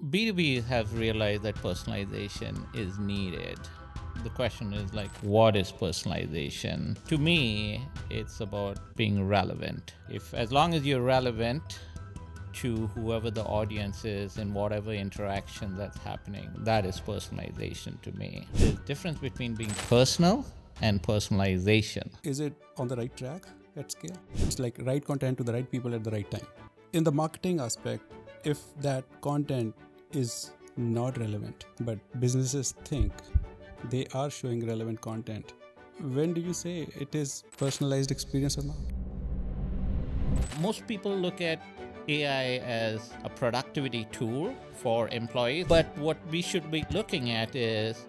B2B have realized that personalization is needed. The question is like, what is personalization? To me, it's about being relevant. As long as you're relevant to whoever the audience is in whatever interaction that's happening, that is personalization to me. There's a difference between being personal and personalization. Is it on the right track at scale? It's like right content to the right people at the right time. In the marketing aspect, if that content is not relevant, but businesses think they are showing relevant content, when do you say it is personalized experience or not? Most people look at AI as a productivity tool for employees, but what we should be looking at is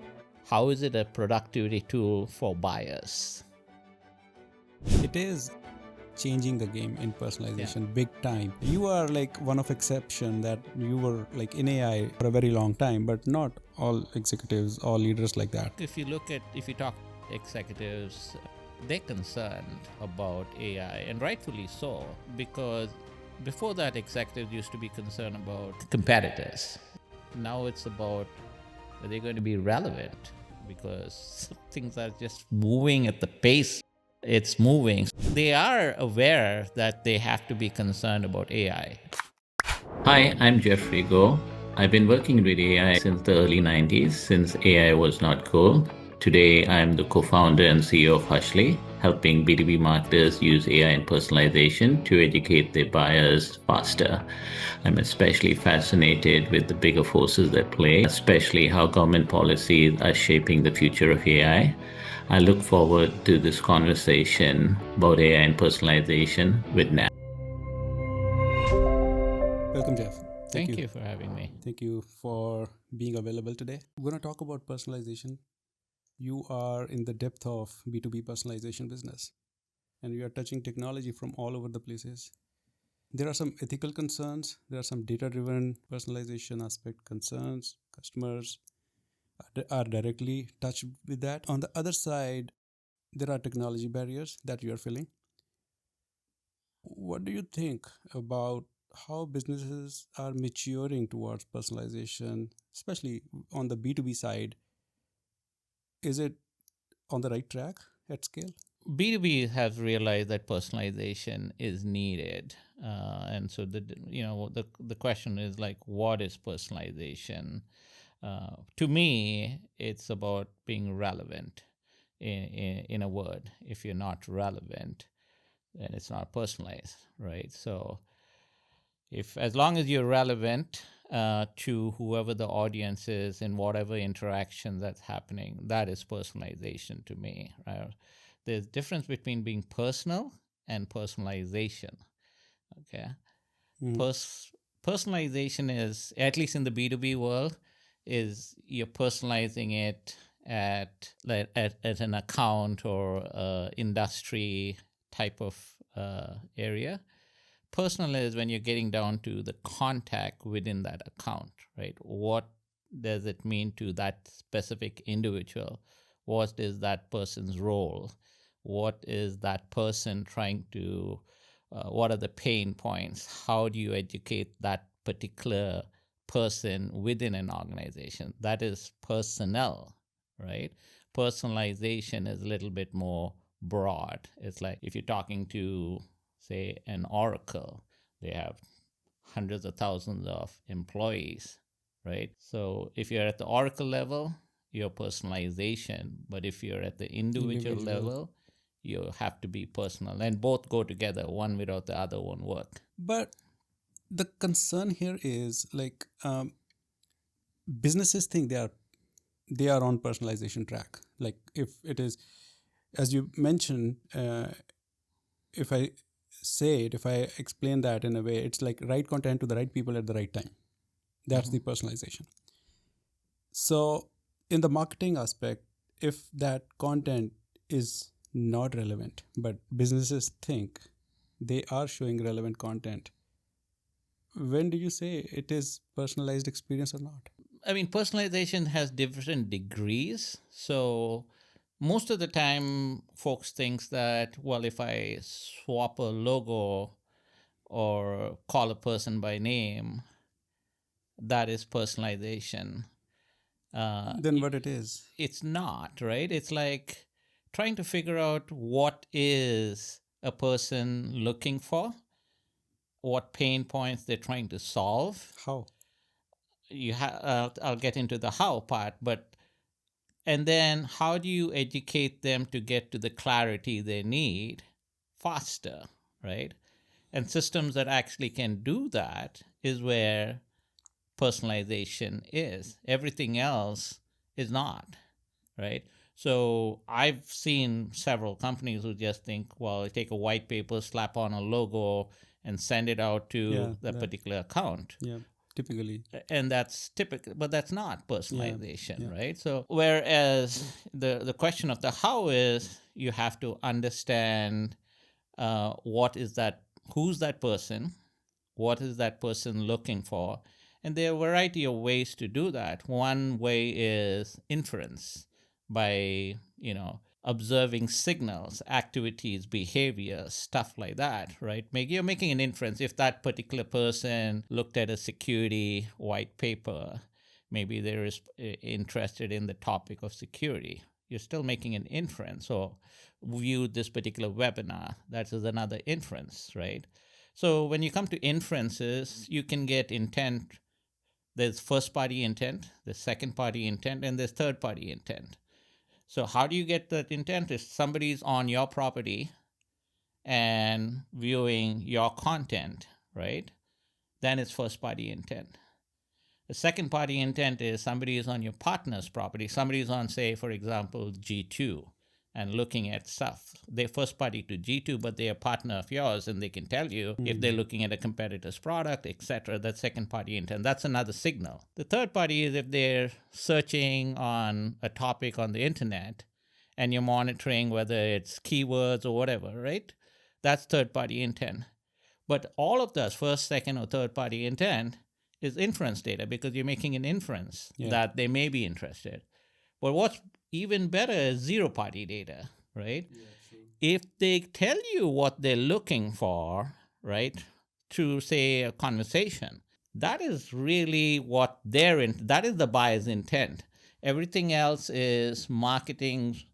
how is it a productivity tool for buyers? It is changing the game in personalization big time. You are like one of exception that you were like in AI for a very long time, but not all executives or leaders like that. If you talk executives, they're concerned about AI, and rightfully so, because before that, executives used to be concerned about competitors. Now it's about are they going to be relevant, because things are just moving at the pace it's moving. They are aware that they have to be concerned about AI. Hi, I'm Geoff Rego. I've been working with AI since the early 90s, since AI was not cool. Today, I'm the co-founder and CEO of Hushly, helping B2B marketers use AI and personalization to educate their buyers faster. I'm especially fascinated with the bigger forces that play, especially how government policies are shaping the future of AI. I look forward to this conversation about AI and personalization with Nat. Welcome, Jeff. Thank you for having me. Thank you for being available today. We're going to talk about personalization. You are in the depth of B2B personalization business, and you are touching technology from all over the places. There are some ethical concerns. There are some data-driven personalization aspect concerns. Customers are directly touched with that. On the other side, there are technology barriers that you are filling. What do you think about how businesses are maturing towards personalization, especially on the B2B side? Is it on the right track at scale? B2B has realized that personalization is needed, and so the question is like, what is personalization? To me, it's about being relevant. In a word, if you're not relevant, then it's not personalized, right? So, as long as you're relevant to whoever the audience is in whatever interaction that's happening, that is personalization to me, right? There's a difference between being personal and personalization. Okay. Personalization is, at least in the B2B world, is you're personalizing it at an account or industry type of area. Personal is when you're getting down to the contact within that account, right? What does it mean to that specific individual? What is that person's role? What is that person trying to, what are the pain points? How do you educate that particular person within an organization? That is personnel, right? Personalization is a little bit more broad. It's like if you're talking to, say, an Oracle, they have hundreds of thousands of employees, right? So if you're at the Oracle level, your personalization, but if you're at the individual level, you have to be personal, and both go together. One without the other won't work. But the concern here is like businesses think they are on personalization track. Like if it is, as you mentioned, if I explain that in a way, it's like right content to the right people at the right time. That's the personalization. So in the marketing aspect, if that content is not relevant, but businesses think they are showing relevant content, when do you say it is personalized experience or not? I mean, personalization has different degrees. So most of the time, folks think that, well, if I swap a logo or call a person by name, that is personalization. Then what it is? It's not, right? It's like trying to figure out what is a person looking for, what pain points they're trying to solve. How? I'll get into the how part, but and then how do you educate them to get to the clarity they need faster, right? And systems that actually can do that is where personalization is. Everything else is not, right? So I've seen several companies who just think, well, take a white paper, slap on a logo, and send it out to that particular account. Yeah, typically. And that's typical, but that's not personalization, right? So whereas the question of the how is, you have to understand what is that, who's that person, what is that person looking for, and there are a variety of ways to do that. One way is inference, by observing signals, activities, behavior, stuff like that, right? You're making an inference. If that particular person looked at a security white paper, maybe they're interested in the topic of security. You're still making an inference. Or viewed this particular webinar, that is another inference, right? So when you come to inferences, you can get intent. There's first party intent, there's second party intent, and there's third party intent. So how do you get that intent? If somebody's on your property and viewing your content, right? Then it's first party intent. The second party intent is somebody is on your partner's property. Somebody is on, say, for example, G2 and looking at stuff. They're first party to G2, but they're a partner of yours, and they can tell you if they're looking at a competitor's product, etc. That's second party intent. That's another signal. The third party is if they're searching on a topic on the internet and you're monitoring whether it's keywords or whatever, right? That's third party intent. But all of those first, second, or third party intent is inference data, because you're making an inference that they may be interested. But what's even better is zero party data, right? If they tell you what they're looking for, right, through, say, a conversation, that is really what that is the buyer's intent. Everything else is marketing's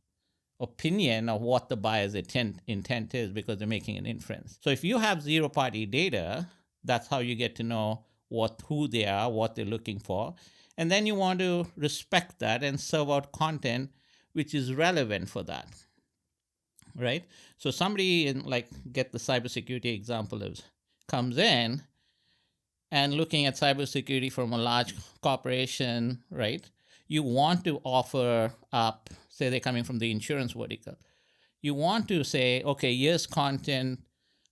opinion of what the buyer's intent is, because they're making an inference. So if you have zero party data, that's how you get to know who they are, what they're looking for. And then you want to respect that and serve out content which is relevant for that, right? So somebody get the cybersecurity example, comes in and looking at cybersecurity from a large corporation, right? You want to offer up, say they're coming from the insurance vertical. You want to say, okay, here's content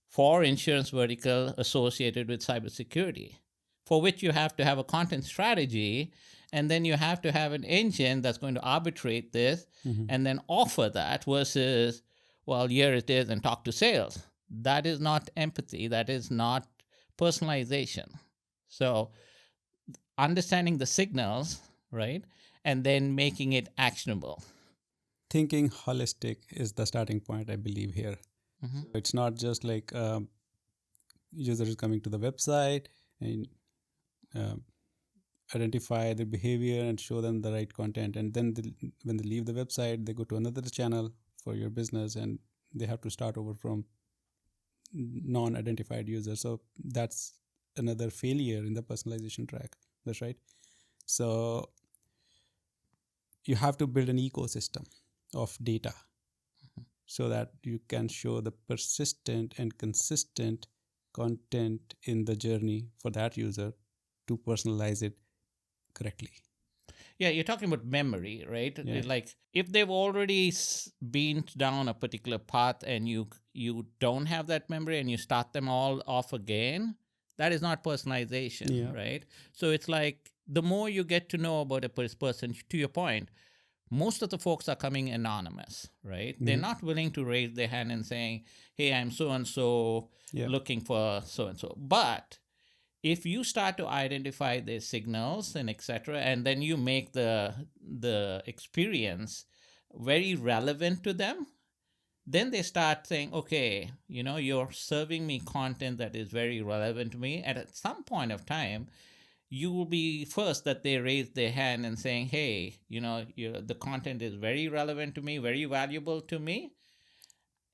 for insurance vertical associated with cybersecurity, for which you have to have a content strategy, and then you have to have an engine that's going to arbitrate this and then offer that, versus, well, here it is and talk to sales. That is not empathy. That is not personalization. So understanding the signals, right, and then making it actionable. Thinking holistic is the starting point, I believe, here. It's not just like user is coming to the website and identify their behavior and show them the right content, and then when they leave the website, they go to another channel for your business, and they have to start over from non-identified users. So that's another failure in the personalization track. That's right. So you have to build an ecosystem of data so that you can show the persistent and consistent content in the journey for that user to personalize it correctly. Yeah, you're talking about memory, right? Yeah. Like if they've already been down a particular path and you don't have that memory and you start them all off again, that is not personalization, right? So it's like the more you get to know about a person, to your point, most of the folks are coming anonymous, right? They're not willing to raise their hand and saying, hey, I'm so-and-so looking for so-and-so. But if you start to identify their signals and etc., and then you make the experience very relevant to them, then they start saying, okay, you're serving me content that is very relevant to me. And at some point of time, you will be first that they raise their hand and saying, hey, the content is very relevant to me, very valuable to me,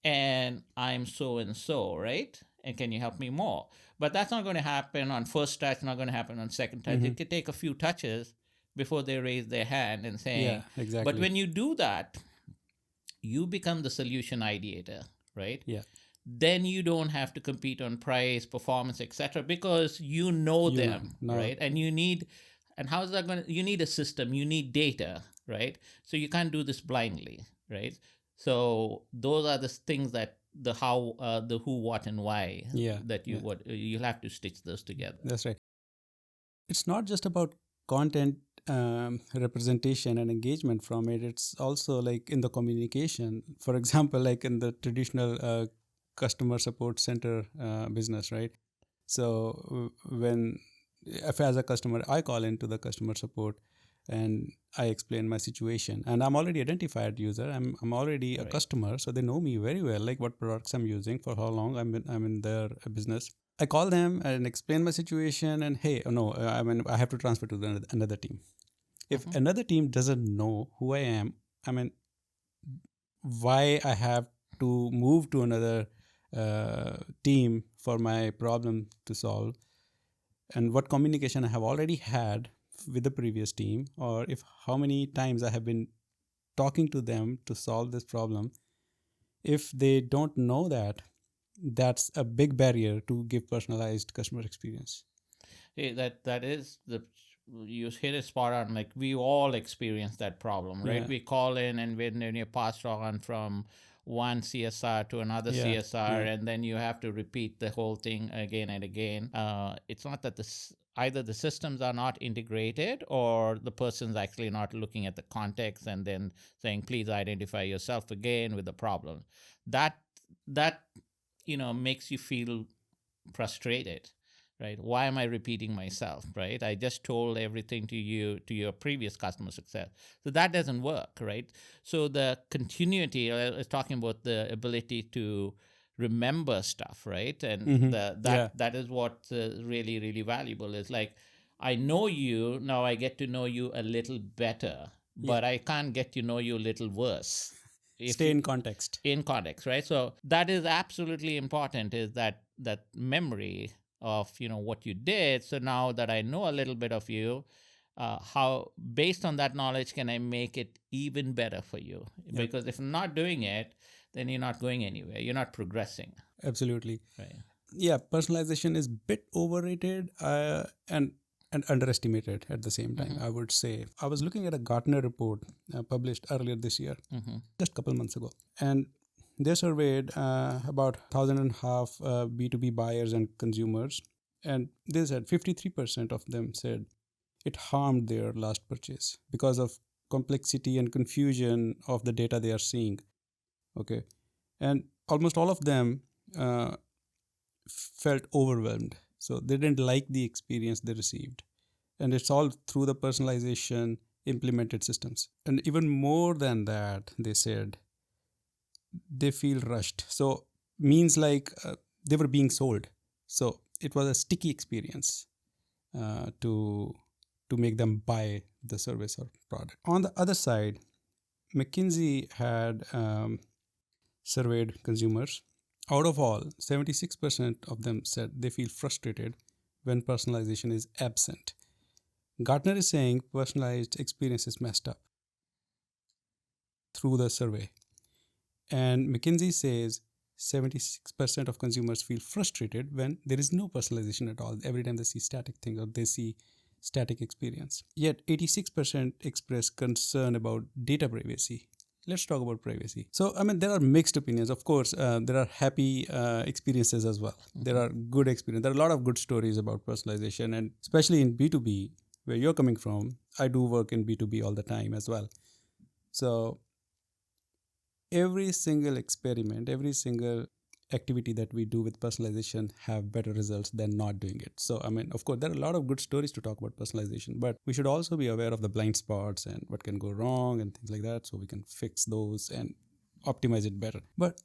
and I'm so and so, right? And can you help me more? But that's not going to happen on first touch, not going to happen on second touch. It could take a few touches before they raise their hand and saying, Yeah, exactly. But when you do that, you become the solution ideator, right? Yeah. Then you don't have to compete on price, performance, etc., because you know them, right? And how is that going to, you need a system, you need data, right? So you can't do this blindly, right? So those are the things that the how, the who, what, and why, that you'll have to stitch those together. That's right. It's not just about content representation and engagement from it. It's also like in the communication. For example, like in the traditional customer support center business, right? So when, if as a customer, I call into the customer support and I explain my situation, and I'm already identified user. I'm already a customer, so they know me very well, like what products I'm using, for how long I'm in their business. I call them and explain my situation, and hey, no, I have to transfer to another team. If another team doesn't know who I am, why I have to move to another team for my problem to solve, and what communication I have already had with the previous team, or if how many times I have been talking to them to solve this problem. If they don't know that, that's a big barrier to give personalized customer experience. Hey, that is the, you hit it spot on. Like, we all experience that problem, right? We call in, and when you're passed on from one CSR to another CSR, and then you have to repeat the whole thing again and again. It's not that either the systems are not integrated, or the person's actually not looking at the context and then saying, please identify yourself again with the problem. That makes you feel frustrated, right? Why am I repeating myself, right? I just told everything to your previous customer success. So that doesn't work, right? So the continuity, I was talking about the ability to remember stuff, right? And that is what really, really valuable is. Like, I know you, now I get to know you a little better, but I can't get to know you a little worse. Stay in context. In context, right? So that is absolutely important, is that memory of what you did. So now that I know a little bit of you, how, based on that knowledge, can I make it even better for you? Because if I'm not doing it, then you're not going anywhere. You're not progressing. Absolutely. Right. Yeah, personalization is a bit overrated and underestimated at the same time, I would say. I was looking at a Gartner report published earlier this year, just a couple months ago. And they surveyed about 1,500 B2B buyers and consumers. And they said 53% of them said it harmed their last purchase because of complexity and confusion of the data they are seeing. Okay. And almost all of them felt overwhelmed. So they didn't like the experience they received. And it's all through the personalization implemented systems. And even more than that, they said they feel rushed. So means like they were being sold. So it was a sticky experience to make them buy the service or product. On the other side, McKinsey had surveyed consumers. Out of all, 76% of them said they feel frustrated when personalization is absent. Gartner is saying personalized experience is messed up through the survey. And McKinsey says 76% of consumers feel frustrated when there is no personalization at all. Every time they see static things or they see static experience. Yet 86% express concern about data privacy. Let's talk about privacy. So, there are mixed opinions. Of course, there are happy experiences as well. There are good experiences. There are a lot of good stories about personalization, and especially in B2B, where you're coming from. I do work in B2B all the time as well. So every single experiment, every single activity that we do with personalization have better results than not doing it. So, of course, there are a lot of good stories to talk about personalization, but we should also be aware of the blind spots and what can go wrong and things like that, so we can fix those and optimize it better. But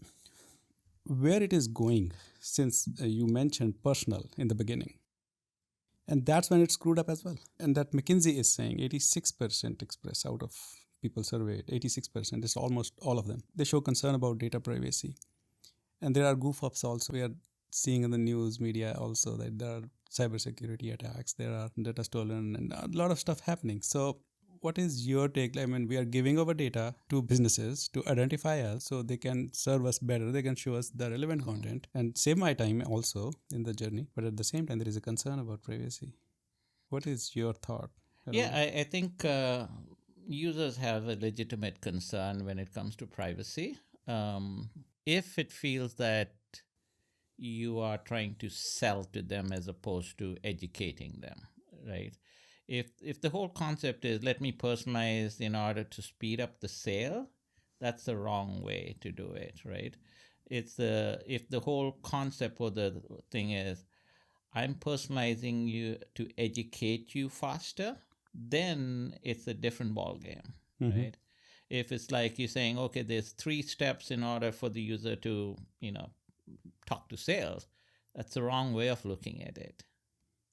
where it is going, since you mentioned personal in the beginning, And that's when it's screwed up as well. And that McKinsey is saying 86% express out of people surveyed, 86%, is almost all of them. They show concern about data privacy. And there are goof-ups also. We are seeing in the news media also that there are cybersecurity attacks, there are data stolen, and a lot of stuff happening. So what is your take? I mean, we are giving over data to businesses to identify us so they can serve us better. They can show us the relevant content and save my time also in the journey. But at the same time, there is a concern about privacy. What is your thought? Yeah, I think users have a legitimate concern when it comes to privacy. If it feels that you are trying to sell to them as opposed to educating them, right? If the whole concept is let me personalize in order to speed up the sale, that's the wrong way to do it, right? If the whole concept or the thing is I'm personalizing you to educate you faster, then it's a different ball game, right? If it's like you're saying, okay, there's 3 steps in order for the user to, talk to sales, that's the wrong way of looking at it,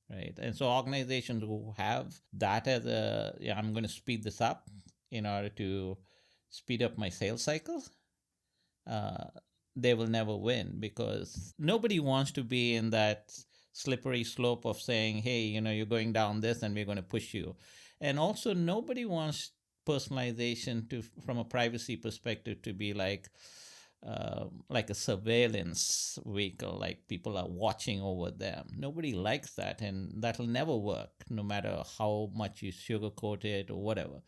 right? And so organizations who have that as I'm going to speed this up in order to speed up my sales cycles, they will never win, because nobody wants to be in that slippery slope of saying, hey, you're going down this and we're going to push you. And also nobody wants personalization to, from a privacy perspective, to be like a surveillance vehicle, like people are watching over them. Nobody likes that, and that'll never work, no matter how much you sugarcoat it or whatever.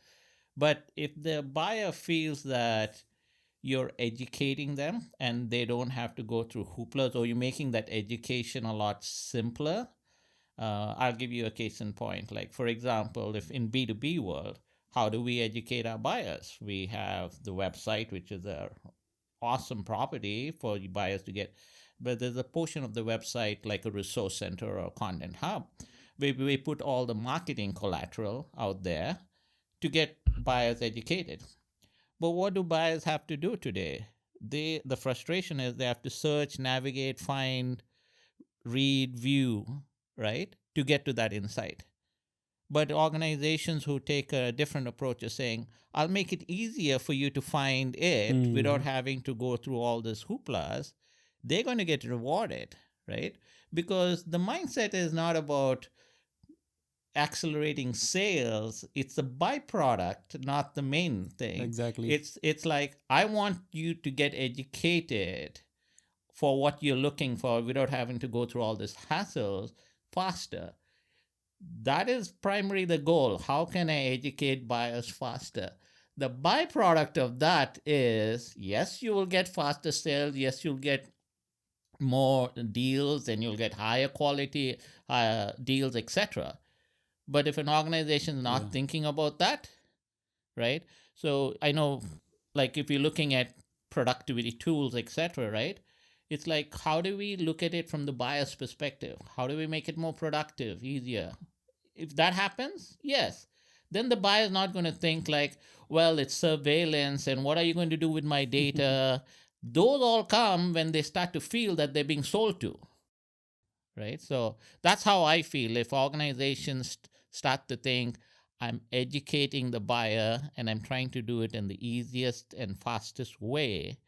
But if the buyer feels that you're educating them and they don't have to go through hooplas, or you're making that education a lot simpler, I'll give you a case in point. Like, for example, if in B2B world, how do we educate our buyers? We have the website, which is a awesome property for buyers to get, but there's a portion of the website like a resource center or a content hub where we put all the marketing collateral out there to get buyers educated. But what do buyers have to do today? The frustration is they have to search, navigate, find, read, view, right, to get to that insight. But organizations who take a different approach are saying, I'll make it easier for you to find it without having to go through all this hooplas, they're going to get rewarded, right? Because the mindset is not about accelerating sales. It's a byproduct, not the main thing. Exactly. It's like, I want you to get educated for what you're looking for without having to go through all this hassles faster. That is primarily the goal. How can I educate buyers faster? The byproduct of that is, yes, you will get faster sales. Yes, you'll get more deals and you'll get higher quality deals, etc. But if an organization is not thinking about that, right? So I know, like, if you're looking at productivity tools, etc., right? It's like, how do we look at it from the buyer's perspective? How do we make it more productive, easier? If that happens, yes. Then the buyer is not going to think like, well, it's surveillance and what are you going to do with my data? Those all come when they start to feel that they're being sold to, right? So that's how I feel. If organizations start to think, I'm educating the buyer and I'm trying to do it in the easiest and fastest way,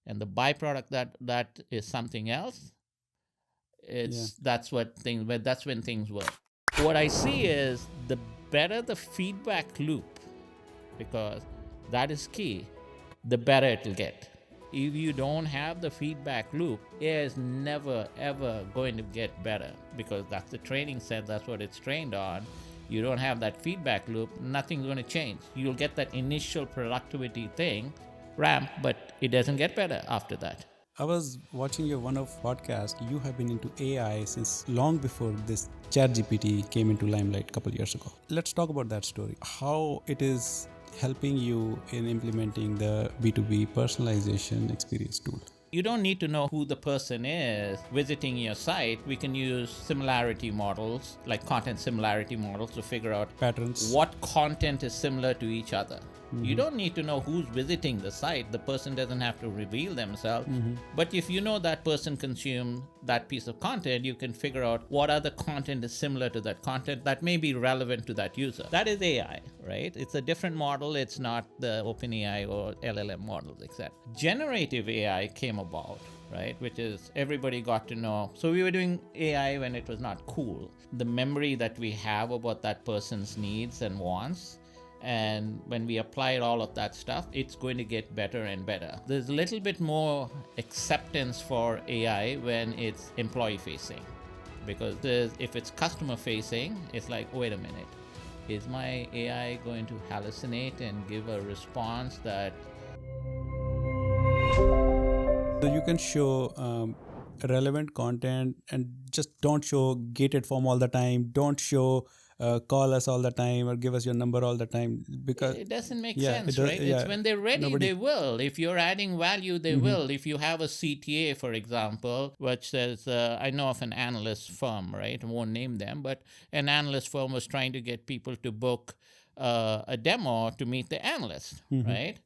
and the byproduct that is something else, that's when things work. What I see is the better the feedback loop, because that is key, the better it will get. If you don't have the feedback loop, it is never ever going to get better, because that's the training set, that's what it's trained on. You don't have that feedback loop, nothing's going to change. You'll get that initial productivity thing ramp, but it doesn't get better after that. I was watching your one-off podcast. You have been into AI since long before this ChatGPT came into limelight a couple years ago. Let's talk about that story. How it is helping you in implementing the B2B personalization experience tool. You don't need to know who the person is visiting your site. We can use similarity models, like content similarity models, to figure out patterns, what content is similar to each other. You don't need to know who's visiting the site. The person doesn't have to reveal themselves. But if you know that person consumed that piece of content, you can figure out what other content is similar to that content that may be relevant to that user. That is AI, right? It's a different model. It's not the OpenAI or LLM models, etc. Generative AI came about, right? Which is everybody got to know. So we were doing AI when it was not cool. The memory that we have about that person's needs and wants, and when we applied all of that stuff, it's going to get better and better. There's a little bit more acceptance for AI when it's employee facing, because if it's customer facing, it's like, wait a minute, is my AI going to hallucinate and give a response that... So you can show relevant content and just don't show gated form all the time. Don't show call us all the time or give us your number all the time, because it doesn't make sense, right? Yeah, it's when they're ready, they will. If you're adding value, they will. If you have a CTA, for example, which says, I know of an analyst firm, right? I won't name them, but an analyst firm was trying to get people to book a demo to meet the analyst, right?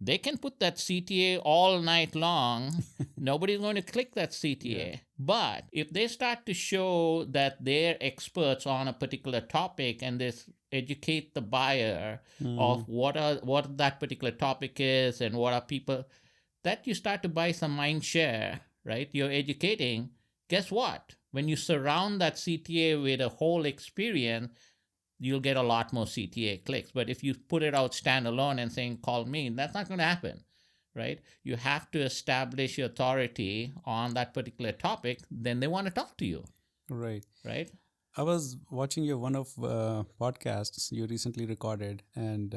They can put that CTA all night long. Nobody's going to click that CTA. Yeah. But if they start to show that they're experts on a particular topic and they educate the buyer of what that particular topic is and what are people, that you start to buy some mind share, right? You're educating. Guess what? When you surround that CTA with a whole experience, you'll get a lot more CTA clicks. But if you put it out standalone and saying, call me, that's not going to happen, right? You have to establish your authority on that particular topic. Then they want to talk to you. Right. Right. I was watching your one of podcasts you recently recorded, and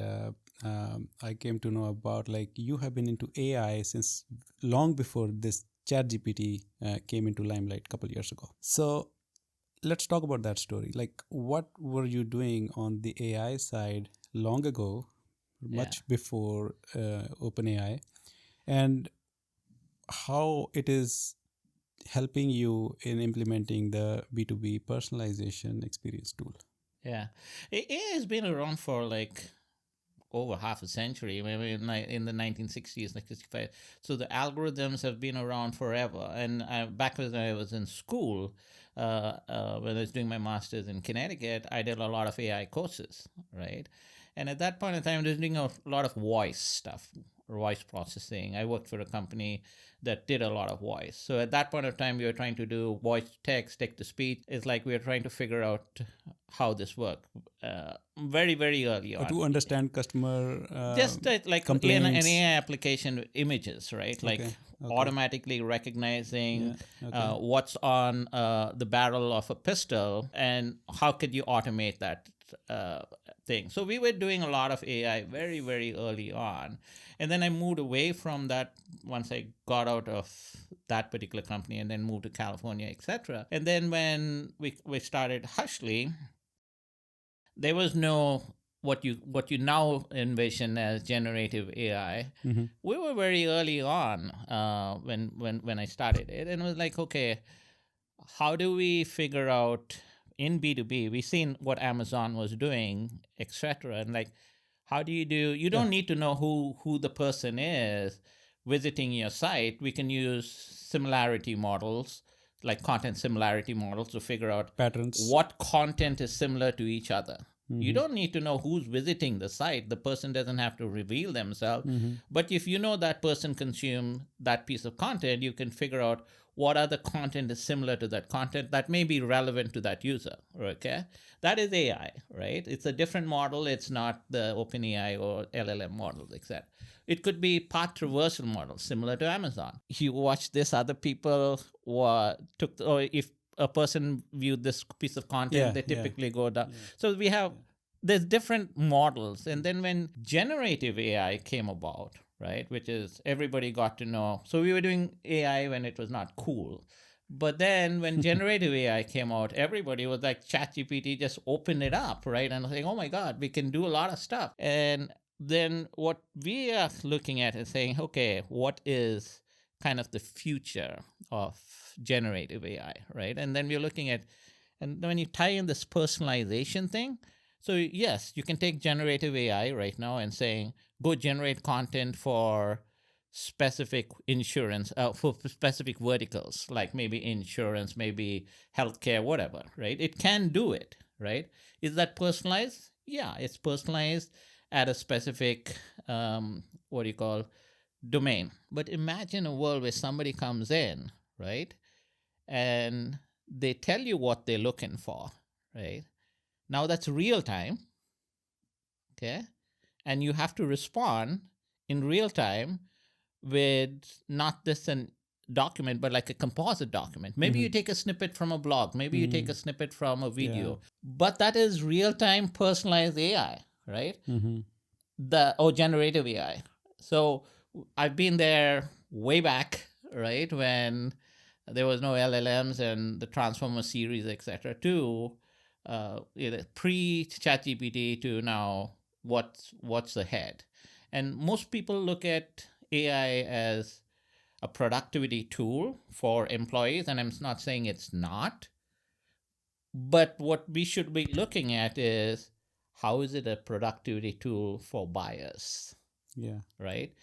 I came to know about, like, you have been into AI since long before this ChatGPT came into limelight a couple of years ago. So let's talk about that story. Like, what were you doing on the AI side long ago, much before OpenAI, and how it is helping you in implementing the B2B personalization experience tool? Yeah. AI has been around for like over half a century, maybe in the 1960s, like 65. So the algorithms have been around forever. And back when I was in school, when I was doing my master's in Connecticut, I did a lot of AI courses, right? And at that point in time, I was doing a lot of voice stuff, voice processing. I worked for a company that did a lot of voice. So at that point of time, we were trying to do voice to text, text to speech. It's like we were trying to figure out how this worked very, very early on. To understand customer just like complaints. An AI application with images, right? Like automatically recognizing what's on the barrel of a pistol, and how could you automate that thing. So we were doing a lot of AI very, very early on. And then I moved away from that once I got out of that particular company, and then moved to California, etc. And then when we started Hushly, there was no what you now envision as generative AI. We were very early on when I started it, and it was like, okay, how do we figure out in B2B? We've seen what Amazon was doing, etc. And like, how do you don't need to know who the person is visiting your site. We can use similarity models, like content similarity models, to figure out patterns, what content is similar to each other. You don't need to know who's visiting the site. The person doesn't have to reveal themselves. But if you know that person consumed that piece of content, you can figure out what other content is similar to that content that may be relevant to that user. Okay, that is AI, right? It's a different model. It's not the OpenAI or LLM models, etc. It could be path traversal models similar to Amazon. You watch this, other people took, or if a person viewed this piece of content, they typically go down. So we have, there's different models. And then when generative AI came about, right, which is everybody got to know. So we were doing AI when it was not cool. But then when generative AI came out, everybody was like, ChatGPT just opened it up, right? And I was like, oh my God, we can do a lot of stuff. And then what we are looking at is saying, okay, what is kind of the future of generative AI, right? And then we're looking at, and when you tie in this personalization thing, so yes, you can take generative AI right now and saying, go generate content for specific insurance, for specific verticals, like maybe insurance, maybe healthcare, whatever, right? It can do it, right? Is that personalized? Yeah, it's personalized at a specific, what do you call, domain. But imagine a world where somebody comes in, right, and they tell you what they're looking for, right? Now that's real time, okay? And you have to respond in real time with not this an document, but like a composite document. Maybe you take a snippet from a blog, maybe you take a snippet from a video, but that is real time personalized AI, right? Or generative AI. So I've been there way back, right, when there was no LLMs and the Transformer series, etc. To pre ChatGPT to now what's ahead. And most people look at AI as a productivity tool for employees, and I'm not saying it's not, but what we should be looking at is how is it a productivity tool for buyers? Yeah. Right?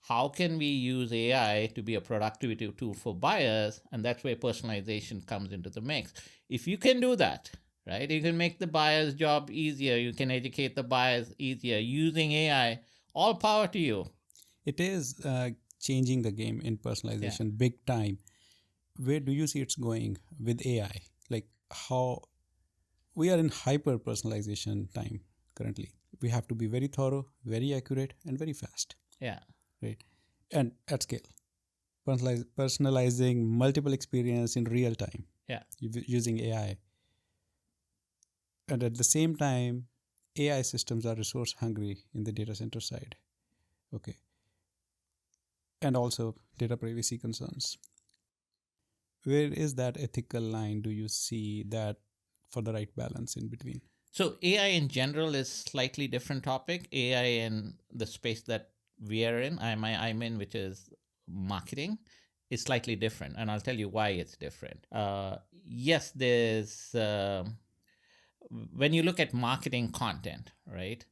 How can we use AI to be a productivity tool for buyers? And that's where personalization comes into the mix. If you can do that, right, you can make the buyer's job easier, you can educate the buyers easier using AI, all power to you. It is changing the game in personalization big time. Where do you see it's going with AI? Like how we are in hyper personalization time currently. We have to be very thorough, very accurate, and very fast. Yeah. Right. And at scale. Personalizing multiple experience in real time. Yeah. Using AI. And at the same time, AI systems are resource hungry in the data center side. Okay. And also data privacy concerns. Where is that ethical line? Do you see that for the right balance in between? So AI in general is slightly different topic. AI in the space that we are in, I'm in, which is marketing, is slightly different. And I'll tell you why it's different. Yes, there's, when you look at marketing content, right,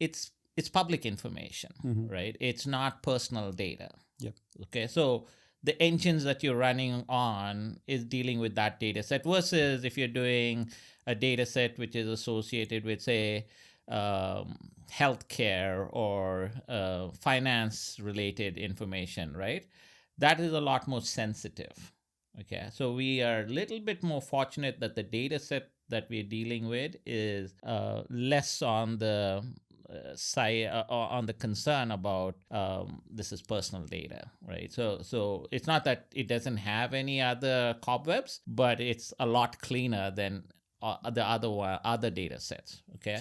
it's public information, right? It's not personal data. Yep. Okay, so the engines that you're running on is dealing with that data set versus if you're doing a data set which is associated with, say, healthcare or finance related information, right? That is a lot more sensitive. Okay, so we are a little bit more fortunate that the data set that we're dealing with is less on the side on the concern about this is personal data, right? So it's not that it doesn't have any other cobwebs, but it's a lot cleaner than the other data sets. Okay,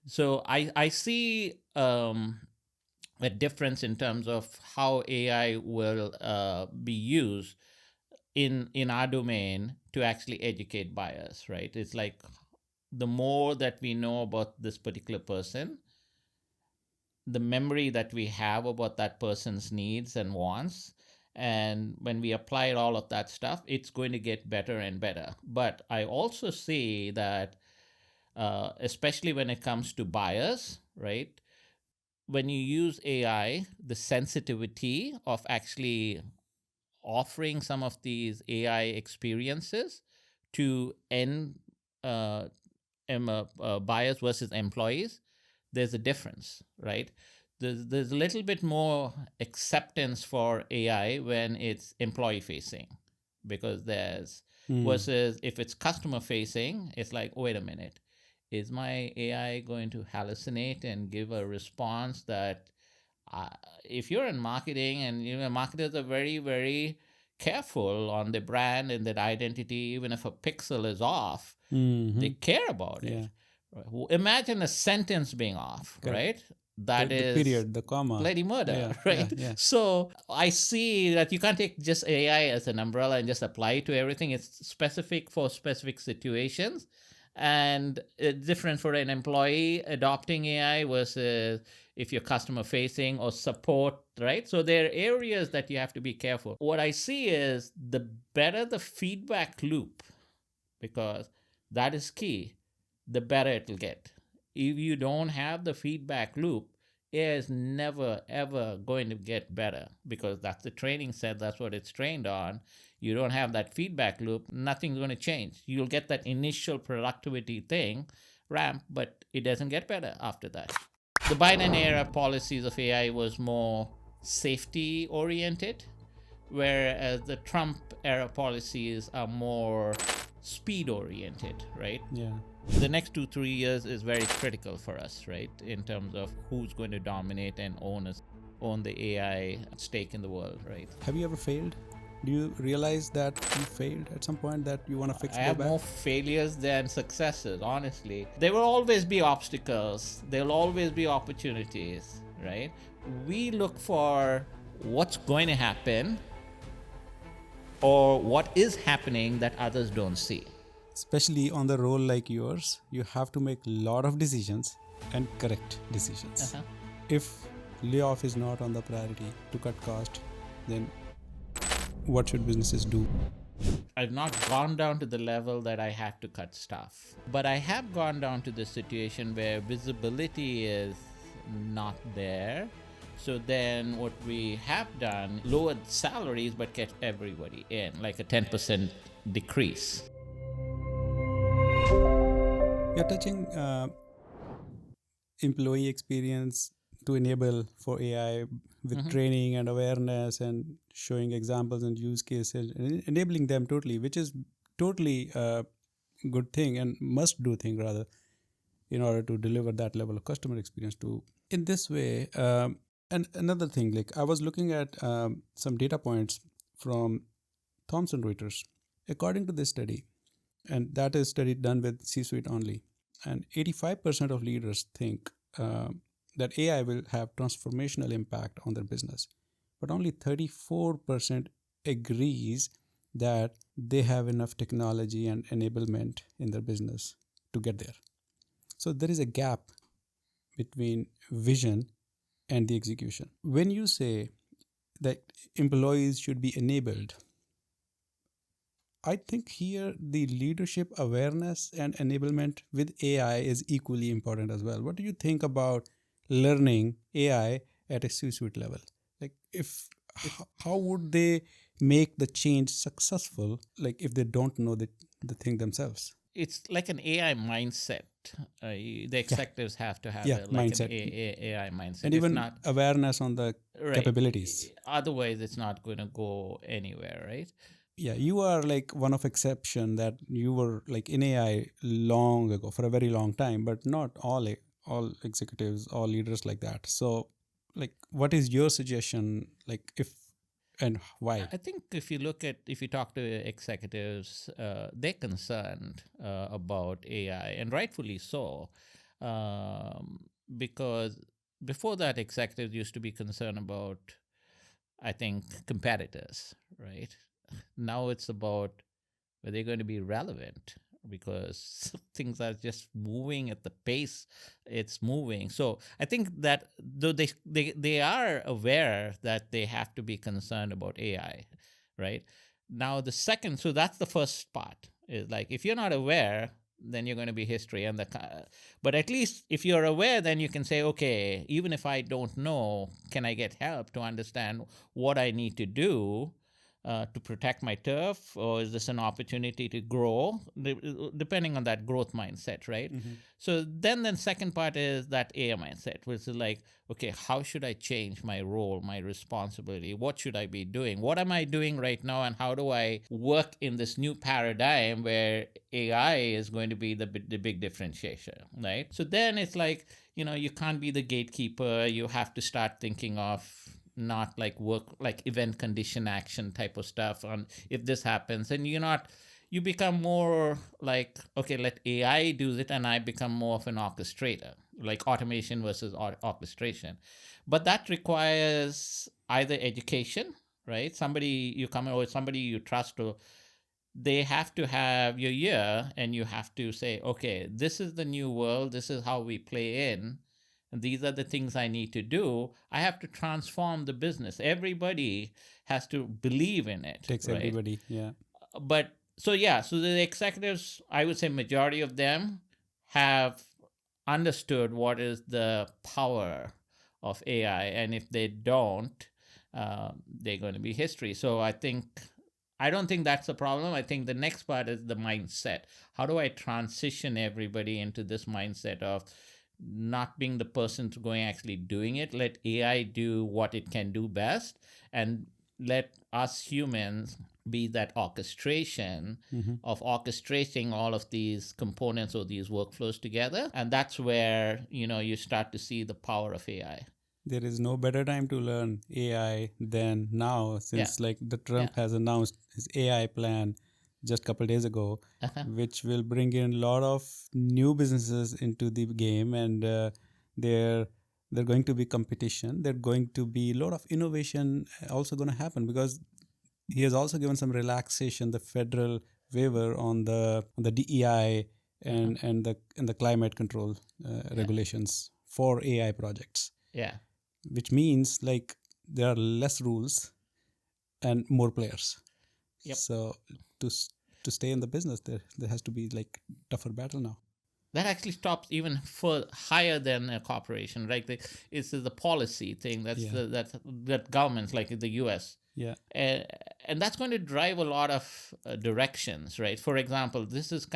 so I see a difference in terms of how AI will be used in our domain to actually educate buyers, right? It's like the more that we know about this particular person, the memory that we have about that person's needs and wants, and when we apply all of that stuff, it's going to get better and better. But I also see that especially when it comes to buyers, right, when you use AI, the sensitivity of actually offering some of these AI experiences to end buyers versus employees, there's a difference, right? There's a little bit more acceptance for AI when it's employee facing, because there's versus if it's customer facing, it's like, wait a minute, is my AI going to hallucinate and give a response that if you're in marketing, and marketers are very, very careful on the brand and that identity, even if a pixel is off, they care about it. Right? Imagine a sentence being off, right? That is the period, the comma, bloody murder, right? Yeah. So I see that you can't take just AI as an umbrella and just apply it to everything. It's specific for specific situations. And it's different for an employee adopting AI versus if you're customer facing or support, right? So there are areas that you have to be careful. What I see is the better the feedback loop, because that is key, the better it'll get. If you don't have the feedback loop, it is never ever going to get better, because that's the training set, that's what it's trained on. You don't have that feedback loop, nothing's going to change. You'll get that initial productivity thing ramp, but it doesn't get better after that. The Biden era policies of AI was more safety oriented, whereas the Trump era policies are more speed oriented, right? Yeah. The next 2-3 years is very critical for us, right, in terms of who's going to dominate and own the AI stake in the world, right? Have you ever failed? Do you realize that you failed at some point, that you want to fix? I have more failures than successes, honestly. There will always be obstacles, there will always be opportunities, right? We look for what's going to happen or what is happening that others don't see. Especially on the role like yours, you have to make a lot of decisions and correct decisions. If layoff is not on the priority to cut cost, then what should businesses do? I've not gone down to the level that I have to cut staff, but I have gone down to the situation where visibility is not there. So then what we have done, lowered salaries but kept everybody in, like a 10% decrease. You're touching employee experience to enable for AI with training and awareness and showing examples and use cases and enabling them totally, which is totally a good thing and must do thing rather, in order to deliver that level of customer experience too. In this way, and another thing, like I was looking at some data points from Thomson Reuters. According to this study, and that is study done with C-suite only, and 85% of leaders think that AI will have transformational impact on their business, but only 34% agrees that they have enough technology and enablement in their business to get there. So there is a gap between vision and the execution. When you say that employees should be enabled, I think here the leadership awareness and enablement with AI is equally important as well. What do you think about learning AI at a C-suite level? Like how would they make the change successful, like if they don't know the thing themselves? It's like an AI mindset. The executives have to have an AI mindset. And even not awareness on the capabilities. Otherwise, it's not going to go anywhere, right? Yeah, you are like one of exception that you were like in AI long ago for a very long time, but not all executives, all leaders like that. So like, what is your suggestion? Like if and why? I think if you talk to executives, they're concerned about AI, and rightfully so, because before that, executives used to be concerned about, I think, competitors, right? Now it's about whether they're going to be relevant, because things are just moving at the pace it's moving. So I think that though they are aware that they have to be concerned about AI, right? Now the second, so that's the first part, is like if you're not aware, then you're going to be history. But at least if you're aware, then you can say, okay, even if I don't know, can I get help to understand what I need to do to protect my turf, or is this an opportunity to grow, depending on that growth mindset, right? So then second part is that AI mindset, which is like, okay, how should I change my role, my responsibility? What should I be doing? What am I doing right now, and how do I work in this new paradigm where AI is going to be the big differentiation, right? So then it's like, you can't be the gatekeeper. You have to start thinking of not like work, like event condition action type of stuff on if this happens, and you become more like, okay, let AI do it, and I become more of an orchestrator, like automation versus orchestration. But that requires either education, right? Somebody you come in, or somebody you trust to they have to have your ear, and you have to say, okay, this is the new world. This is how we play in. And these are the things I need to do. I have to transform the business. Everybody has to believe in it, Takes right? everybody, yeah. But so the executives, I would say majority of them have understood what is the power of AI, and if they don't, they're going to be history. So I don't think that's the problem. I think the next part is the mindset. How do I transition everybody into this mindset of not being the person to going actually doing it? Let AI do what it can do best, and let us humans be that orchestration of orchestrating all of these components or these workflows together. And that's where, you start to see the power of AI. There is no better time to learn AI than now, since like the Trump has announced his AI plan just a couple of days ago, which will bring in a lot of new businesses into the game, and they're going to be competition. They're going to be a lot of innovation also going to happen, because he has also given some relaxation, the federal waiver on the DEI and the climate control regulations for AI projects. Yeah. Which means like there are less rules and more players. Yep. So to stay in the business, there has to be like tougher battle now. That actually stops even for higher than a corporation, right? It's the policy thing. That governments like the U.S. Yeah. And that's going to drive a lot of directions, right? For example, this is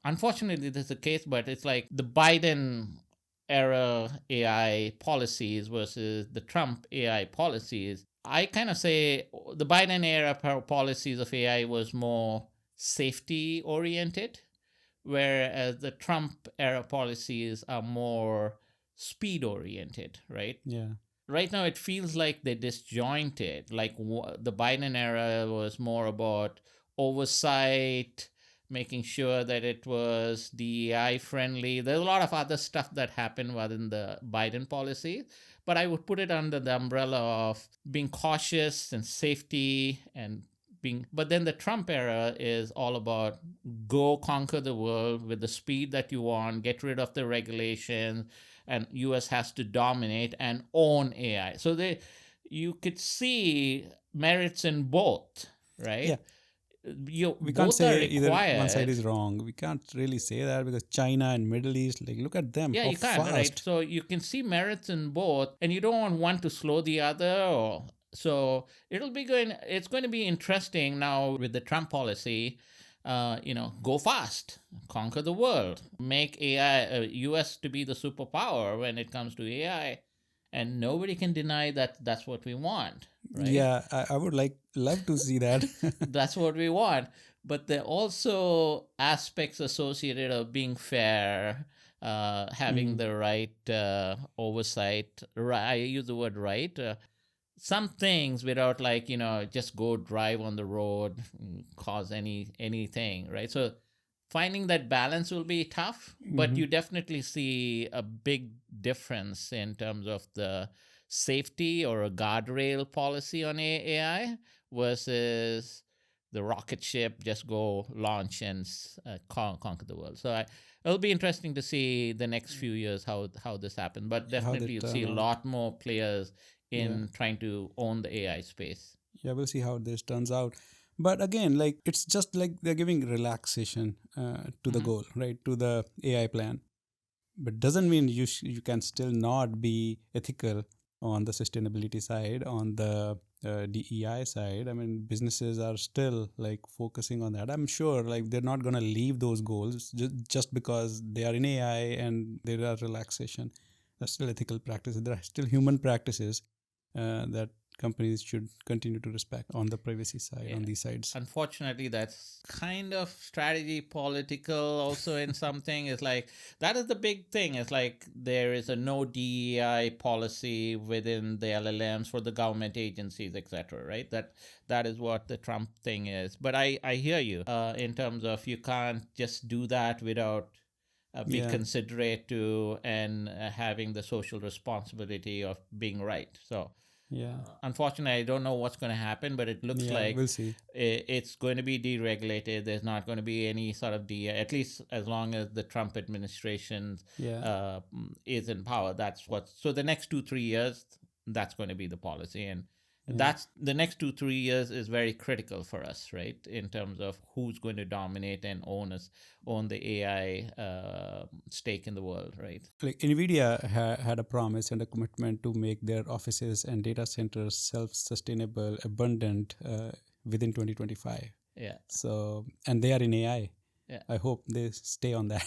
unfortunately this is the case, but it's like the Biden era AI policies versus the Trump AI policies. I kind of say the Biden era policies of AI was more safety oriented, whereas the Trump era policies are more speed oriented, right? Yeah. Right now it feels like they're disjointed. Like the Biden era was more about oversight, making sure that it was DEI friendly. There's a lot of other stuff that happened within the Biden policy, but I would put it under the umbrella of being cautious and safety and but then the Trump era is all about go conquer the world with the speed that you want, get rid of the regulations, and US has to dominate and own AI. So you could see merits in both, right? Yeah. We can't say either one side is wrong. We can't really say that, because China and Middle East, like look at them. Yeah, how you can't, fast. right? So you can see merits in both, and you don't want one to slow the other. So it's going to be interesting now with the Trump policy. Go fast, conquer the world, make AI US to be the superpower when it comes to AI, and nobody can deny that that's what we want, right? Yeah, I would love to see that. That's what we want, but there are also aspects associated of being fair, having the right oversight. I use the word right. Some things without just go drive on the road, cause anything, right? So finding that balance will be tough, but you definitely see a big difference in terms of the safety or a guardrail policy on AI versus the rocket ship just go launch and conquer the world. So it'll be interesting to see the next few years how this happens, but definitely you'll see a lot more players in trying to own the AI space. Yeah, we'll see how this turns out. But again, like it's just like they're giving relaxation to the goal, right? To the AI plan. But doesn't mean you can still not be ethical on the sustainability side, on the DEI side. I mean, businesses are still like focusing on that. I'm sure like they're not going to leave those goals just because they are in AI and there are relaxation. There's still ethical practices. There are still human practices that companies should continue to respect on the privacy side, on these sides. Unfortunately, that's kind of strategy political also in something. It's like, that is the big thing. It's like there is a no DEI policy within the LLMs for the government agencies, etc., right? That is what the Trump thing is. But I hear you in terms of you can't just do that without be considerate to and having the social responsibility of being right. So Yeah. Unfortunately, I don't know what's going to happen, but it looks like we'll see. it's going to be deregulated. There's not going to be any sort of at least as long as the Trump administration is in power. That's what. So the next 2-3 years, that's going to be the policy, and that's the next 2-3 years is very critical for us, right? In terms of who's going to dominate and own the AI stake in the world, right? Like Nvidia had a promise and a commitment to make their offices and data centers self-sustainable, abundant within 2025. Yeah. So, and they are in AI. Yeah. I hope they stay on that.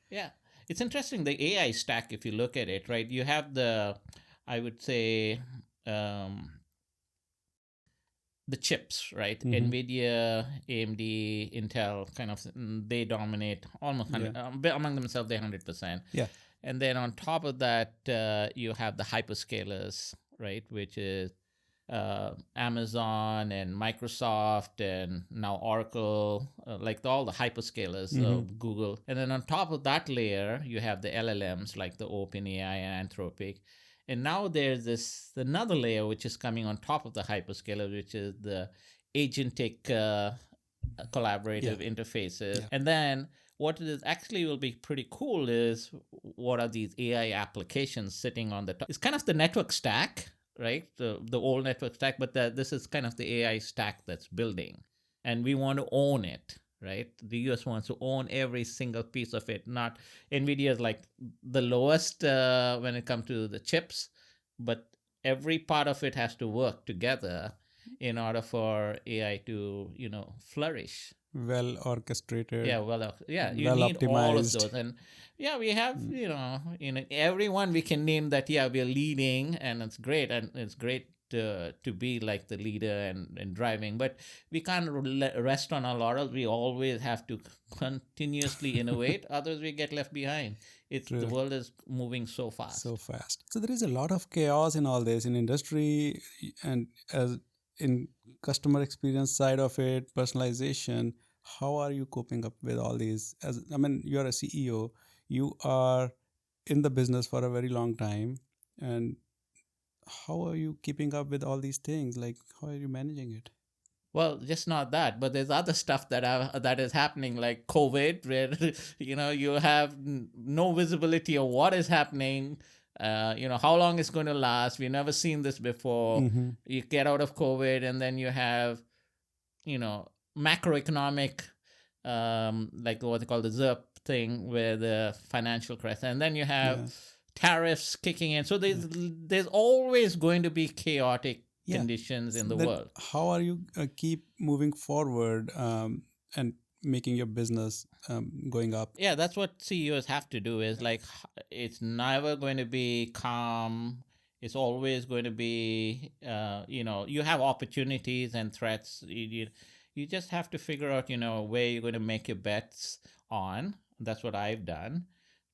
Yeah. It's interesting, the AI stack, if you look at it, right? You have I would say, the chips, right? NVIDIA, AMD, Intel, kind of, they dominate almost 100, among themselves, they're 100%. Yeah. And then on top of that, you have the hyperscalers, right? Which is Amazon and Microsoft and now Oracle, like all the hyperscalers, Google. And then on top of that layer, you have the LLMs like the OpenAI and Anthropic. And now there's another layer which is coming on top of the hyperscaler, which is the agentic collaborative interfaces. Yeah. And then what is actually will be pretty cool is what are these AI applications sitting on the top. It's kind of the network stack, right? The old network stack, but this is kind of the AI stack that's building. And we want to own it. Right, the US wants to own every single piece of it. Not NVIDIA is like the lowest when it comes to the chips, but every part of it has to work together in order for AI to flourish. Well orchestrated. Yeah, you need optimized. All of those, and we have everyone we can name that. Yeah, we're leading, and it's great, to be like the leader and driving, but we can't rest on our laurels. We always have to continuously innovate, otherwise we get left behind. The world is moving so fast. So there is a lot of chaos in all this, in industry and as in customer experience side of it, personalization. How are you coping up with all these? You're a CEO, you are in the business for a very long time, and how are you keeping up with all these things? Like, how are you managing it? Well, just not that, but there's other stuff that is happening, like COVID, where you have no visibility of what is happening. How long it's going to last. We've never seen this before. You get out of COVID, and then you have, macroeconomic, like what they call the ZERP thing, where the financial crisis, and then you have tariffs kicking in. So there's always going to be chaotic conditions in the world. How are you keep moving forward and making your business going up? Yeah, that's what CEOs have to do. Is like, it's never going to be calm. It's always going to be, you have opportunities and threats. You just have to figure out, where you're going to make your bets on. That's what I've done.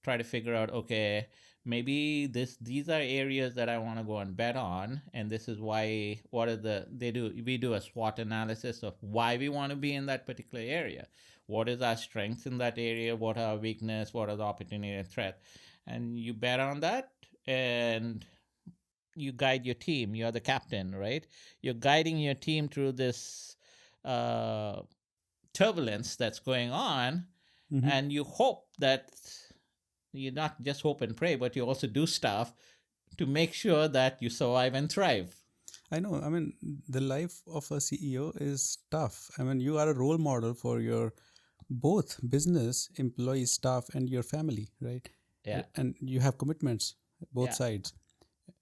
Try to figure out, okay, maybe these are areas that I want to go and bet on, and this is why. We do a SWOT analysis of why we want to be in that particular area. What is our strength in that area? What are our weakness? What are the opportunity and threat? And you bet on that, and you guide your team. You're the captain, right? You're guiding your team through this turbulence that's going on, and you hope that. You not just hope and pray, but you also do stuff to make sure that you survive and thrive. I know. The life of a CEO is tough. You are a role model for your both business, employees, staff, and your family, right? Yeah. And you have commitments, both sides.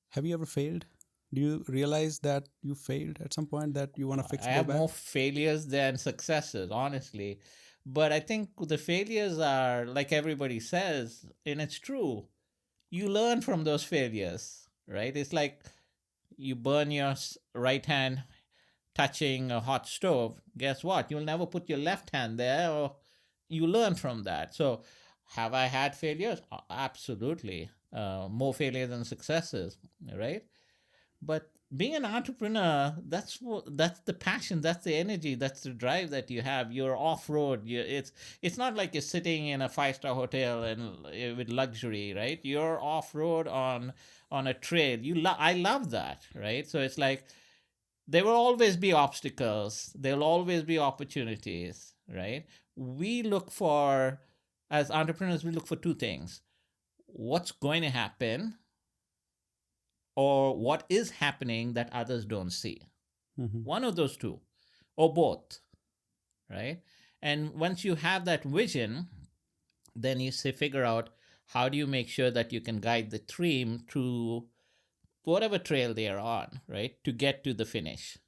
Have you ever failed? Do you realize that you failed at some point, that you want to fix? I have more failures than successes, honestly. But I think the failures are, like everybody says, and it's true, you learn from those failures, right? It's like you burn your right hand touching a hot stove. Guess what? You'll never put your left hand there, or you learn from that. So have I had failures? Absolutely. More failures than successes, right? But being an entrepreneur, that's the passion, that's the energy, that's the drive that you have. You're off road. It's not like you're sitting in a 5-star hotel and with luxury, right? You're off road on a trail. I love that, right? So it's like there will always be obstacles. There will always be opportunities, right? We look for, as entrepreneurs, we look for two things: what's going to happen, or what is happening that others don't see. One of those two, or both, right? And once you have that vision, then you figure out how do you make sure that you can guide the team through whatever trail they are on, right, to get to the finish.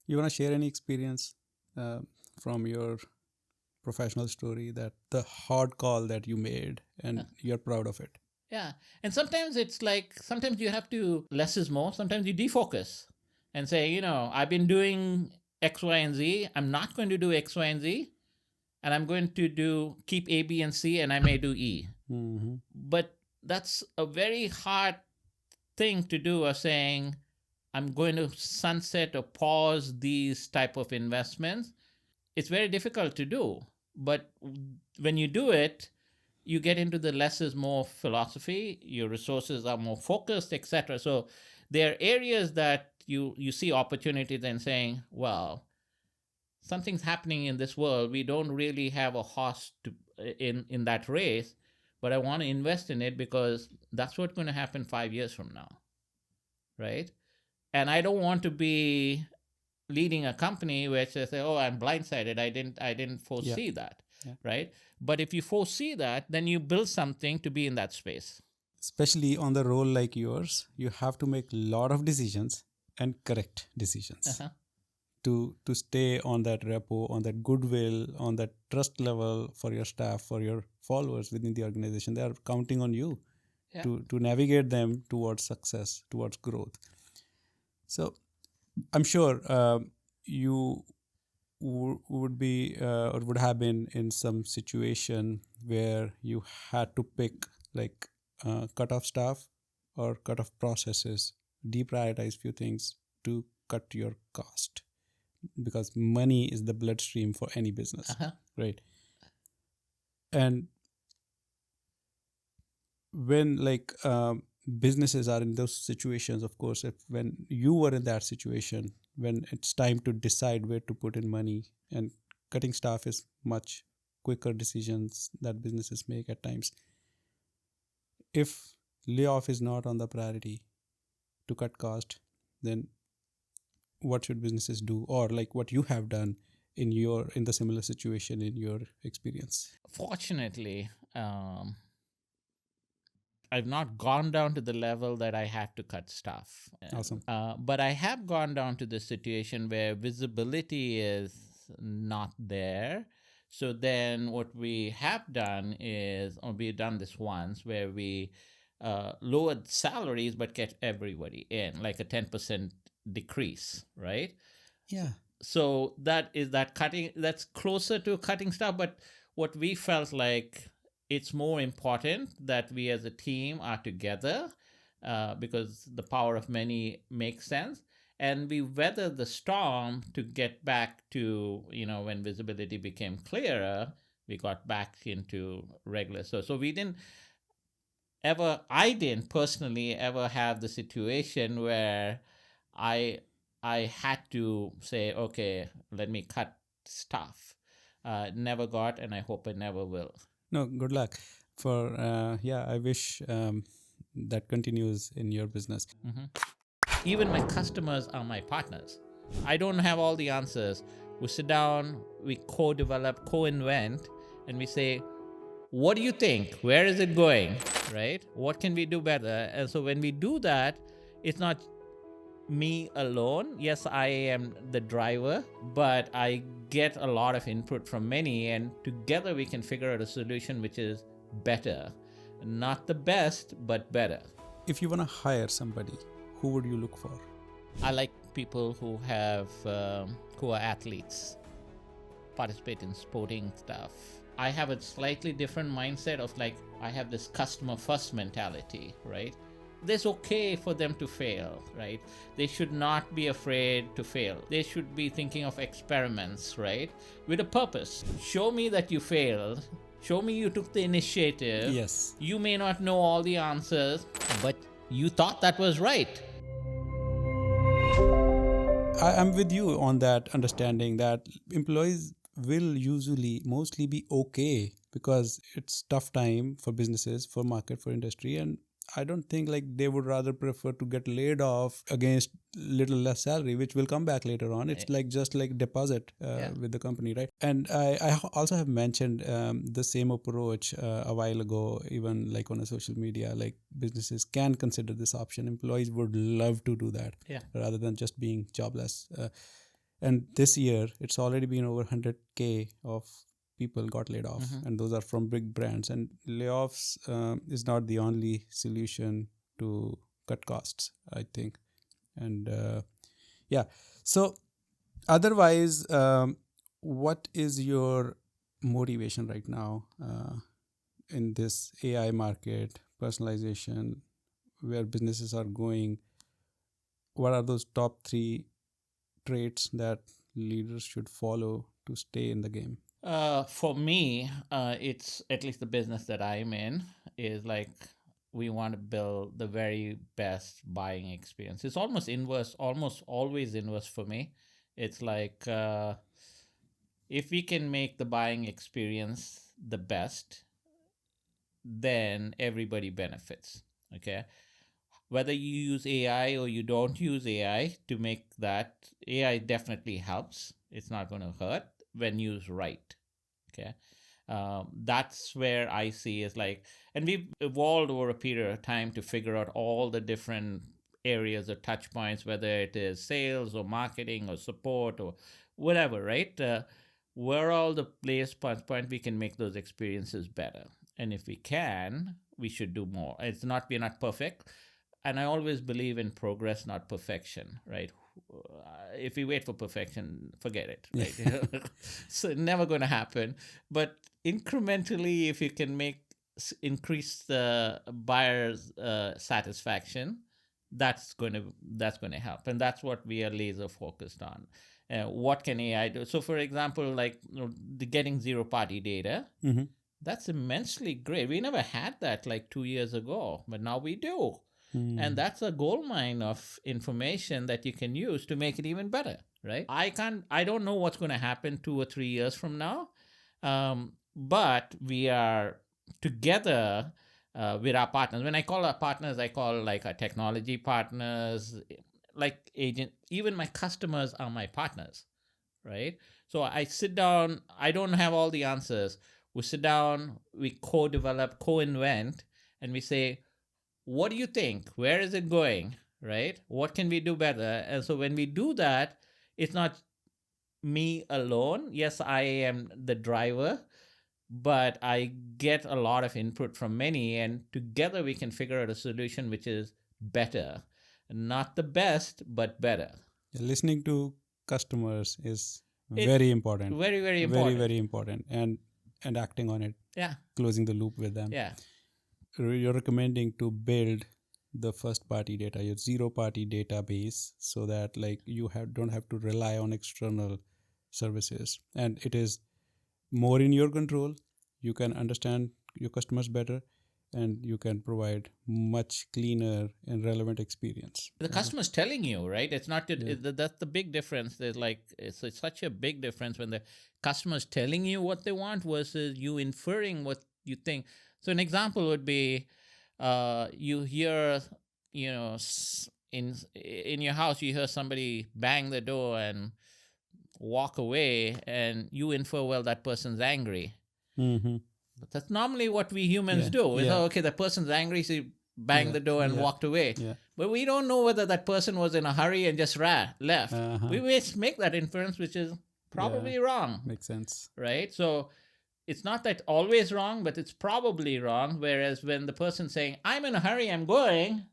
You want to share any experience from your professional story, that the hard call that you made and you're proud of it? Yeah. And sometimes it's like, sometimes you have to, less is more. Sometimes you defocus and say, I've been doing X, Y, and Z. I'm not going to do X, Y, and Z. And I'm going to keep A, B, and C, and I may do E. But that's a very hard thing to do, of saying, I'm going to sunset or pause these type of investments. It's very difficult to do. But when you do it, you get into the less is more philosophy. Your resources are more focused, etc. So there are areas that you see opportunities and saying, well, something's happening in this world. We don't really have a horse in that race, but I want to invest in it because that's what's going to happen 5 years from now, right? And I don't want to be leading a company where they say, "Oh, I'm blindsided. I didn't foresee that." Yeah. Right? But if you foresee that, then you build something to be in that space. Especially on the role like yours, you have to make a lot of decisions and correct decisions to stay on that repo, on that goodwill, on that trust level for your staff, for your followers within the organization. They are counting on you to navigate them towards success, towards growth. So I'm sure you would be or would have been in some situation where you had to pick like cut off staff or cut off processes, deprioritize few things to cut your cost, because money is the bloodstream for any business, right? And when like businesses are in those situations, of course, when you were in that situation, when it's time to decide where to put in money, and cutting staff is much quicker decisions that businesses make at times. If layoff is not on the priority to cut cost, then what should businesses do, or like what you have done in the similar situation in your experience? Fortunately, I've not gone down to the level that I had to cut staff. Awesome. But I have gone down to the situation where visibility is not there. So then what we have done is, or we've done this once, where we lowered salaries but kept everybody in, like a 10% decrease, right? Yeah. So that's closer to cutting staff. But what we felt like, it's more important that we as a team are together because the power of many makes sense. And we weathered the storm to get back to, when visibility became clearer, we got back into regular. So we I didn't personally ever have the situation where I had to say, okay, let me cut staff. Never got, and I hope I never will. No, good luck. I wish that continues in your business. Even my customers are my partners. I don't have all the answers. We sit down, we co-develop, co-invent, and we say, what do you think? Where is it going? Right? What can we do better? And so when we do that, it's not me alone. Yes, I am the driver, but I get a lot of input from many, and together we can figure out a solution which is better. Not the best, but better. If you want to hire somebody, who would you look for? I like people who are athletes, participate in sporting stuff. I have a slightly different mindset of, like, I have this customer first mentality, right? It's okay for them to fail, right? They should not be afraid to fail. They should be thinking of experiments, right? With a purpose. Show me that you failed. Show me you took the initiative. Yes. You may not know all the answers, but you thought that was right. I'm with you on that understanding that employees will usually mostly be okay because it's tough time for businesses, for market, for industry, and I don't think like they would rather prefer to get laid off against little less salary, which will come back later on. It's like just like deposit with the company, right? And I also have mentioned the same approach a while ago, even like on a social media, like businesses can consider this option. Employees would love to do that rather than just being jobless. And this year, it's already been over 100K of people got laid off, and those are from big brands. And layoffs is not the only solution to cut costs, I think. And so otherwise, what is your motivation right now in this AI market, personalization, where businesses are going? What are those top 3 traits that leaders should follow to stay in the game? For me, it's at least the business that I'm in is like we want to build the very best buying experience. It's almost inverse, almost always inverse for me. It's like if we can make the buying experience the best, then everybody benefits. Okay. Whether you use AI or you don't use AI to make that, AI definitely helps. It's not going to hurt when used right. Okay. That's where I see is like, and we've evolved over a period of time to figure out all the different areas or touch points, whether it is sales or marketing or support or whatever, right? Where all the place point we can make those experiences better. And if we can, we should do more. We're not perfect. And I always believe in progress, not perfection, right? If we wait for perfection, forget it, right? So it's never going to happen. But incrementally, if you can increase the buyer's satisfaction, that's going to help, and that's what we are laser focused on. What can AI do? So, for example, like the getting zero-party data. That's immensely great. We never had that like 2 years ago, but now we do. And that's a goldmine of information that you can use to make it even better, right? I don't know what's going to happen 2 or 3 years from now, but we are together with our partners. When I call our partners, I call like our technology partners, like agent. Even my customers are my partners, right? So I sit down. I don't have all the answers. We sit down, we co-develop, co-invent, and we say, what do you think? Where is it going? Right? What can we do better? And so when we do that, it's not me alone. Yes, I am the driver, but I get a lot of input from many, and together we can figure out a solution which is better. Not the best, but better. Listening to customers is very important. Very, very important. Very, very important. And acting on it. Yeah. Closing the loop with them. Yeah. You're recommending to build the first party data, your zero party database, so that like you don't have to rely on external services, and it is more in your control. You can understand your customers better, and you can provide much cleaner and relevant experience. The customer's telling you, right? It's not that's the big difference. There's like it's such a big difference when the customer's telling you what they want versus you inferring what you think. So an example would be, you hear, in your house, you hear somebody bang the door and walk away, and you infer, well, that person's angry. But that's normally what we humans do. We say, okay, the person's angry, so you bang the door and walked away. But we don't know whether that person was in a hurry and just left. We make that inference, which is probably wrong. Makes sense. Right? So it's not that always wrong, but it's probably wrong. Whereas when the person's saying, I'm in a hurry, I'm going,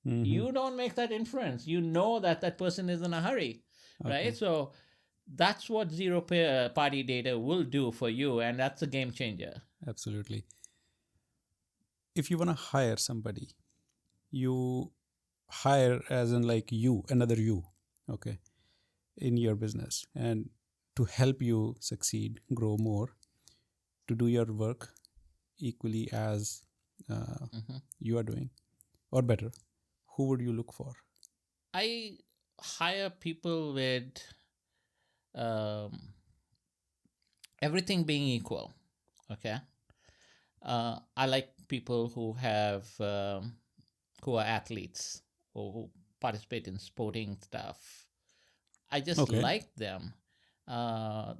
you don't make that inference. You know that person is in a hurry, right? So that's what zero-party data will do for you, and that's a game changer. Absolutely. If you want to hire somebody, you hire as in like another you, okay, in your business, and to help you succeed, grow more, to do your work equally as you are doing or better, who would you look for? I hire people with um, everything being equal. Okay. I like people who are athletes or who participate in sporting stuff. I just Okay. like them.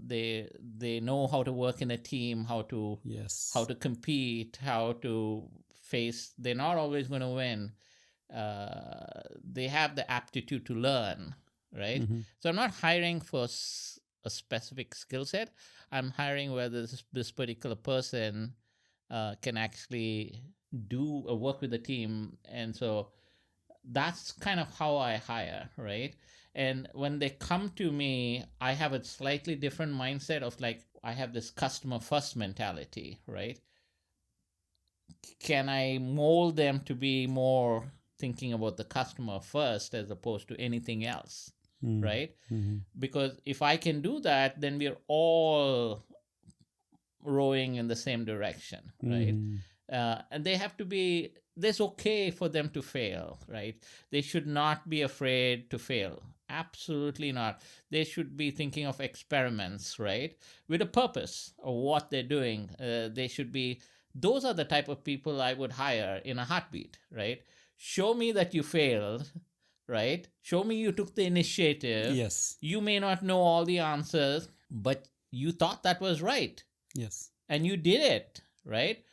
They know how to work in a team, how to compete, how to face. They're not always going to win. They have the aptitude to learn, right? Mm-hmm. So I'm not hiring for a specific skill set. I'm hiring whether this particular person can actually do work with the team, and so that's kind of how I hire, right? And when they come to me, I have a slightly different mindset of like, I have this customer first mentality, right? Can I mold them to be more thinking about the customer first as opposed to anything else, right? Mm-hmm. Because if I can do that, then we're all rowing in the same direction, right? Mm-hmm. And they have to be, it's okay for them to fail, right? They should not be afraid to fail. Absolutely not. They should be thinking of experiments, right? With a purpose of what they're doing. They should be, those are the type of people I would hire in a heartbeat, right? Show me that you failed, right? Show me you took the initiative. Yes. You may not know all the answers, but you thought that was right. Yes. And you did it, right?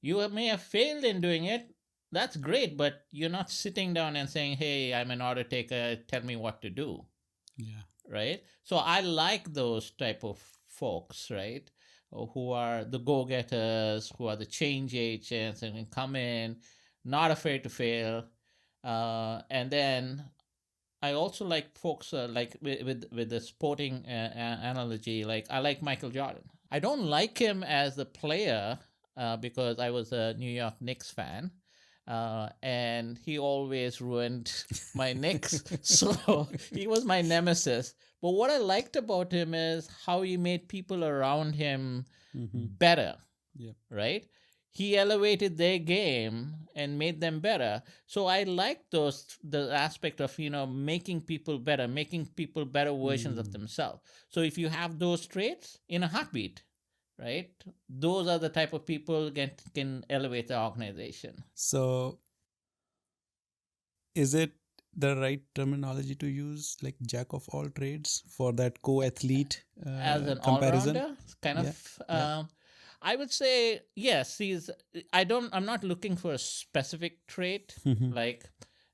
You may have failed in doing it. That's great, but you're not sitting down and saying, hey, I'm an order taker, tell me what to do. Yeah. Right? So I like those type of folks, right? Who are the go-getters, who are the change agents and can come in, not afraid to fail. And then I also like folks like with the sporting analogy, like I like Michael Jordan. I don't like him as a player because I was a New York Knicks fan. And he always ruined my Knicks. So he was my nemesis. But what I liked about him is how he made people around him better, right? He elevated their game and made them better. So I like the aspect of, making people better versions of themselves. So if you have those traits, in a heartbeat, right? Those are the type of people can elevate the organization. So is it the right terminology to use, like jack of all trades, for that co-athlete as an comparison? all-rounder, kind of. I would say yes. I'm not looking for a specific trait. Like,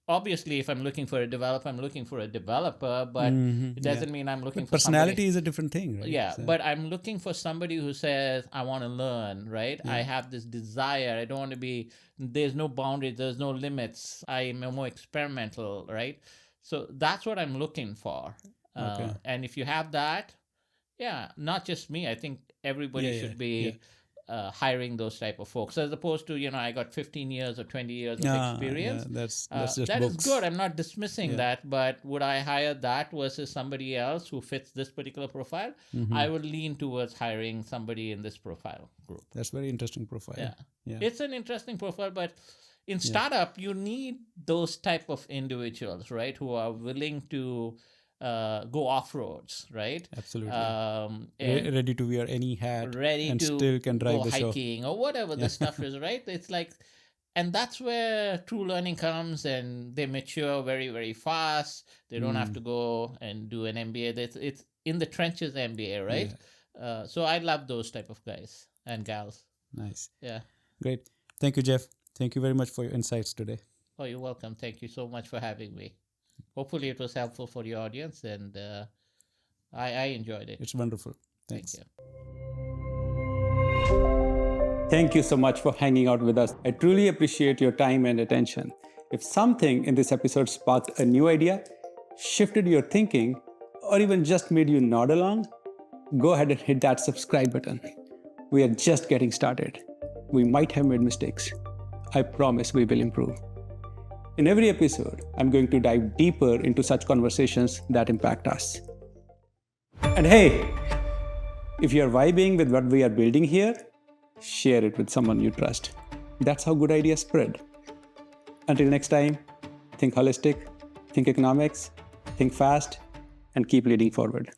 obviously, if I'm looking for a developer, I'm looking for a developer, but it doesn't mean I'm looking for personality somebody. Is a different thing, right? Yeah, but I'm looking for somebody who says, I want to learn, right? I have this desire. I don't want to be, there's no boundaries, there's no limits. I'm more experimental, right? So that's what I'm looking for. And if you have that, not just me. I think everybody should be hiring those type of folks, as opposed to, I got 15 years or 20 years of experience. That's just that books. is good. I'm not dismissing that, but would I hire that versus somebody else who fits this particular profile? I would lean towards hiring somebody in this profile group. That's very interesting profile. Yeah. It's an interesting profile, but in startup, you need those type of individuals, right, who are willing to go off-roads, right? Absolutely. Ready to wear any hat, and to still can drive go the show. hiking or whatever the stuff is, right? It's like, and that's where true learning comes, and they mature very, very fast. They don't have to go and do an MBA. It's in the trenches MBA, right? So I love those type of guys and gals. Nice. Yeah. Great. Thank you, Geoff. Thank you very much for your insights today. Oh, you're welcome. Thank you so much for having me. Hopefully it was helpful for the audience, and I enjoyed it. It's wonderful. Thanks. Thank you. Thank you so much for hanging out with us. I truly appreciate your time and attention. If something in this episode sparked a new idea, shifted your thinking, or even just made you nod along, go ahead and hit that subscribe button. We are just getting started. We might have made mistakes. I promise we will improve. In every episode, I'm going to dive deeper into such conversations that impact us. And hey, if you're vibing with what we are building here, share it with someone you trust. That's how good ideas spread. Until next time, think holistic, think economics, think fast, and keep leading forward.